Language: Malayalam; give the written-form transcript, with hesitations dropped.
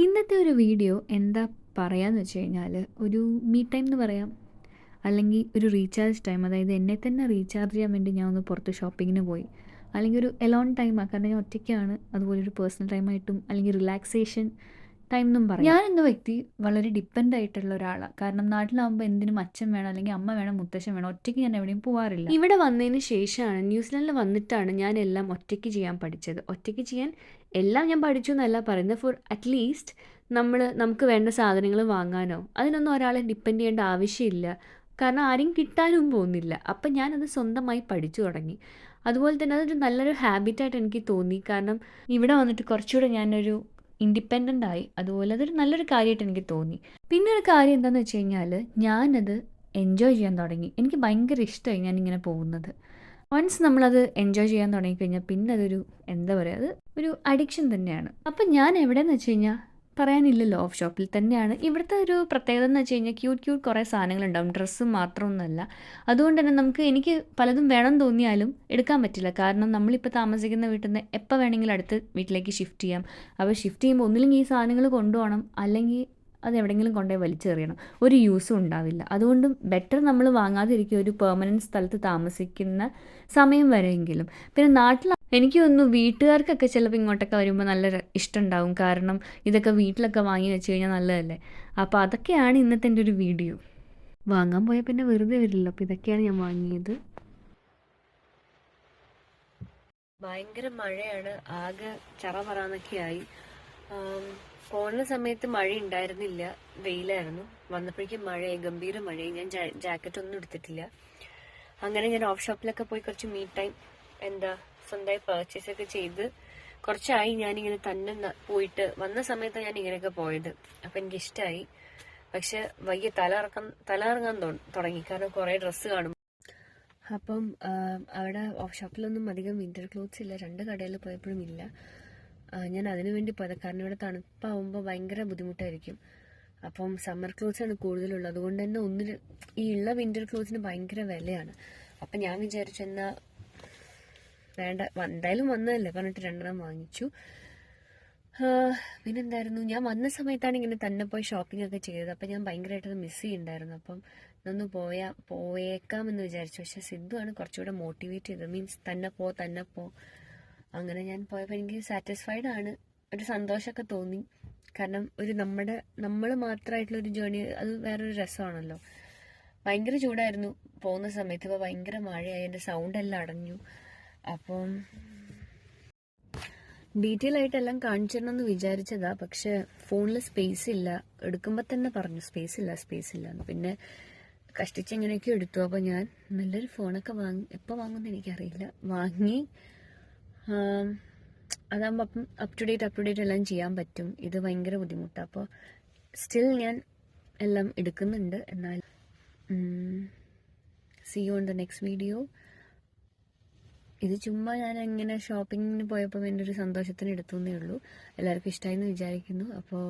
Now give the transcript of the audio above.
ഇന്നത്തെ ഒരു വീഡിയോ എന്താ പറയാന്ന് വെച്ച് കഴിഞ്ഞാൽ ഒരു മീ ടൈം എന്ന് പറയാം, അല്ലെങ്കിൽ ഒരു റീചാർജ് ടൈം. അതായത് എന്നെ തന്നെ റീചാർജ് ചെയ്യാൻ വേണ്ടി ഞാൻ ഒന്ന് പുറത്ത് ഷോപ്പിങ്ങിന് പോയി, അല്ലെങ്കിൽ ഒരു എലോൺ ടൈമാണ്. കാരണം ഞാൻ ഒറ്റയ്ക്കാണ്. അതുപോലെ ഒരു പേഴ്സണൽ ടൈമായിട്ടും അല്ലെങ്കിൽ റിലാക്സേഷൻ ടൈം എന്നും പറയാം. ഞാൻ എന്ന വ്യക്തി വളരെ ഡിപ്പെൻഡ് ആയിട്ടുള്ള ഒരാളാണ്. കാരണം നാട്ടിലാകുമ്പോൾ എന്തിനും അച്ഛൻ വേണം, അല്ലെങ്കിൽ അമ്മ വേണം, മുത്തശ്ശൻ വേണം. ഒറ്റയ്ക്ക് ഞാൻ എവിടെയും പോകാറില്ല. ഇവിടെ വന്നതിന് ശേഷമാണ്, ന്യൂസിലൻഡിൽ വന്നിട്ടാണ് ഞാൻ എല്ലാം ഒറ്റയ്ക്ക് ചെയ്യാൻ പഠിച്ചത്. ഒറ്റയ്ക്ക് ചെയ്യാൻ എല്ലാം ഞാൻ പഠിച്ചു എന്നല്ല പറയുന്നത്. ഫോർ അറ്റ്ലീസ്റ്റ് നമുക്ക് വേണ്ട സാധനങ്ങൾ വാങ്ങാനോ അതിനൊന്നും ഒരാളെ ഡിപ്പെൻഡ് ചെയ്യേണ്ട ആവശ്യമില്ല. കാരണം ആരെയും കിട്ടാനും പോകുന്നില്ല. അപ്പം ഞാനത് സ്വന്തമായി പഠിച്ചു തുടങ്ങി. അതുപോലെ തന്നെ അതൊരു നല്ലൊരു ഹാബിറ്റായിട്ട് എനിക്ക് തോന്നി. കാരണം ഇവിടെ വന്നിട്ട് കുറച്ചുകൂടെ ഞാനൊരു ഇൻഡിപെൻഡൻ്റ് ആയി. അതുപോലെ അതൊരു നല്ലൊരു കാര്യമായിട്ട് എനിക്ക് തോന്നി. പിന്നെ ഒരു കാര്യം എന്താണെന്ന് വെച്ച് കഴിഞ്ഞാൽ, ഞാനത് എൻജോയ് ചെയ്യാൻ തുടങ്ങി. എനിക്ക് ഭയങ്കര ഇഷ്ടമായി ഞാനിങ്ങനെ പോകുന്നത്. വൺസ് നമ്മളത് എൻജോയ് ചെയ്യാൻ തുടങ്ങിക്കഴിഞ്ഞാൽ പിന്നെ അതൊരു എന്താ പറയുക, അത് ഒരു അഡിക്ഷൻ തന്നെയാണ്. അപ്പം ഞാൻ എവിടെയെന്ന് വെച്ച് കഴിഞ്ഞാൽ പറയാനില്ലല്ലോ, ഓഫ് ഷോപ്പിൽ തന്നെയാണ്. ഇവിടുത്തെ ഒരു പ്രത്യേകത എന്ന് വെച്ച് കഴിഞ്ഞാൽ ക്യൂട്ട് കുറേ സാധനങ്ങളുണ്ടാവും, ഡ്രസ്സ് മാത്രമൊന്നുമല്ല. അതുകൊണ്ട് തന്നെ എനിക്ക് പലതും വേണം തോന്നിയാലും എടുക്കാൻ പറ്റില്ല. കാരണം നമ്മളിപ്പോൾ താമസിക്കുന്ന വീട്ടിൽ നിന്ന് എപ്പോൾ വേണമെങ്കിലും അടുത്ത വീട്ടിലേക്ക് ഷിഫ്റ്റ് ചെയ്യാം. അപ്പോൾ ഷിഫ്റ്റ് ചെയ്യുമ്പോൾ ഒന്നില്ലെങ്കിൽ ഈ സാധനങ്ങൾ കൊണ്ടുപോകണം, അല്ലെങ്കിൽ അത് എവിടെയെങ്കിലും കൊണ്ടുപോയി വലിച്ചെറിയണം. ഒരു യൂസും ഉണ്ടാവില്ല. അതുകൊണ്ട് ബെറ്റർ നമ്മൾ വാങ്ങാതിരിക്കുക, ഒരു പെർമനൻറ്റ് സ്ഥലത്ത് താമസിക്കുന്ന സമയം വരെയെങ്കിലും. പിന്നെ നാട്ടിൽ എനിക്ക് തോന്നുന്നു വീട്ടുകാർക്കൊക്കെ ചിലപ്പോൾ ഇങ്ങോട്ടൊക്കെ വരുമ്പോൾ നല്ല ഇഷ്ടമുണ്ടാവും. കാരണം ഇതൊക്കെ വീട്ടിലൊക്കെ വാങ്ങി വെച്ച് കഴിഞ്ഞാൽ നല്ലതല്ലേ. അപ്പോൾ അതൊക്കെയാണ് ഇന്നത്തെ എൻ്റെ ഒരു വീഡിയോ. വാങ്ങാൻ പോയാൽ പിന്നെ വെറുതെ വരില്ല. അപ്പോൾ ഇതൊക്കെയാണ് ഞാൻ വാങ്ങിയത്. ഭയങ്കര മഴയാണ്, ആകെ ചറപറാന്നൊക്കെയായി. പോകുന്ന സമയത്ത് മഴ ഉണ്ടായിരുന്നില്ല, വെയിലായിരുന്നു. വന്നപ്പോഴേക്കും മഴയായി, ഗംഭീര മഴയായി. ഞാൻ ജാക്കറ്റ് ഒന്നും എടുത്തിട്ടില്ല. അങ്ങനെ ഞാൻ ഓഫ് ഷോപ്പിലൊക്കെ പോയി കുറച്ച് മീ ടൈം സ്വന്തമായി പർച്ചേസ് ഒക്കെ ചെയ്ത് കുറച്ചായി ഞാനിങ്ങനെ തന്നെ പോയിട്ട്. വന്ന സമയത്താണ് ഞാൻ ഇങ്ങനെയൊക്കെ പോയത്. അപ്പം എനിക്കിഷ്ടമായി. പക്ഷെ വയ്യ, തലകറങ്ങാൻ തുടങ്ങി. കാരണം കുറേ ഡ്രസ്സ് കാണും. അപ്പം അവിടെ ഓഫ് ഷോപ്പിലൊന്നും അധികം വിന്റർ ക്ലോത്ത്സ് ഇല്ല. 2 കടയിൽ പോയപ്പോഴും ഇല്ല. ഞാൻ അതിനു വേണ്ടി പോയത്. കാരണം ഇവിടെ തണുപ്പാവുമ്പോൾ ഭയങ്കര ബുദ്ധിമുട്ടായിരിക്കും. അപ്പം സമ്മർ ക്ലോത്ത്സ് ആണ് കൂടുതലുള്ളത്. അതുകൊണ്ട് തന്നെ ഈ ഉള്ള വിന്റർ ക്ലോത്ത്സിന് ഭയങ്കര വിലയാണ്. അപ്പം ഞാൻ വിചാരിച്ചു എന്നാൽ വേണ്ട, എന്തായാലും വന്നതല്ലേ പറഞ്ഞിട്ട് 2 വാങ്ങിച്ചു. പിന്നെന്തായിരുന്നു, ഞാൻ വന്ന സമയത്താണ് ഇങ്ങനെ തന്നെ പോയി ഷോപ്പിംഗ് ഒക്കെ ചെയ്തത്. അപ്പം ഞാൻ ഭയങ്കരമായിട്ടത് മിസ് ചെയ്യുന്നുണ്ടായിരുന്നു. അപ്പം ഇതൊന്ന് പോയേക്കാമെന്ന് വിചാരിച്ചു. പക്ഷെ സിദ്ധുവാണ് കുറച്ചുകൂടെ മോട്ടിവേറ്റ് ചെയ്തത്. മീൻസ് തന്നെ പോ. അങ്ങനെ ഞാൻ പോയപ്പോൾ എനിക്ക് സാറ്റിസ്ഫൈഡ് ആണ്. ഒരു സന്തോഷമൊക്കെ തോന്നി. കാരണം ഒരു നമ്മൾ മാത്രമായിട്ടുള്ളൊരു ജേർണി, അത് വേറൊരു രസമാണല്ലോ. ഭയങ്കര ചൂടായിരുന്നു പോകുന്ന സമയത്ത്. ഇപ്പോൾ ഭയങ്കര മഴയായി, എൻ്റെ സൗണ്ട് എല്ലാം അടഞ്ഞു. അപ്പം ഡീറ്റെയിൽ ആയിട്ടെല്ലാം കാണിച്ചിടണമെന്ന് വിചാരിച്ചതാ. പക്ഷെ ഫോണിൽ സ്പേസ് ഇല്ല. എടുക്കുമ്പോൾ തന്നെ പറഞ്ഞു സ്പേസ് ഇല്ല എന്ന്. പിന്നെ കഷ്ടിച്ച് എങ്ങനെയൊക്കെ എടുത്തു. അപ്പോൾ ഞാൻ നല്ലൊരു ഫോണൊക്കെ എപ്പോൾ വാങ്ങുമെന്ന് എനിക്കറിയില്ല, വാങ്ങി. അതാകുമ്പോൾ അപ്പം അപ് ടു ഡേറ്റ് എല്ലാം ചെയ്യാൻ പറ്റും. ഇത് ഭയങ്കര ബുദ്ധിമുട്ടാണ്. അപ്പോൾ സ്റ്റിൽ ഞാൻ എല്ലാം എടുക്കുന്നുണ്ട്. എന്നാൽ see you on the next video. ഇത് ചുമ്മാ ഞാൻ എങ്ങനെ ഷോപ്പിങ്ങിന് പോയപ്പോൾ എൻ്റെ ഒരു സന്തോഷത്തിന് എടുത്തുവെന്നേ ഉള്ളൂ. എല്ലാവർക്കും ഇഷ്ടമായി എന്ന് വിചാരിക്കുന്നു. അപ്പോൾ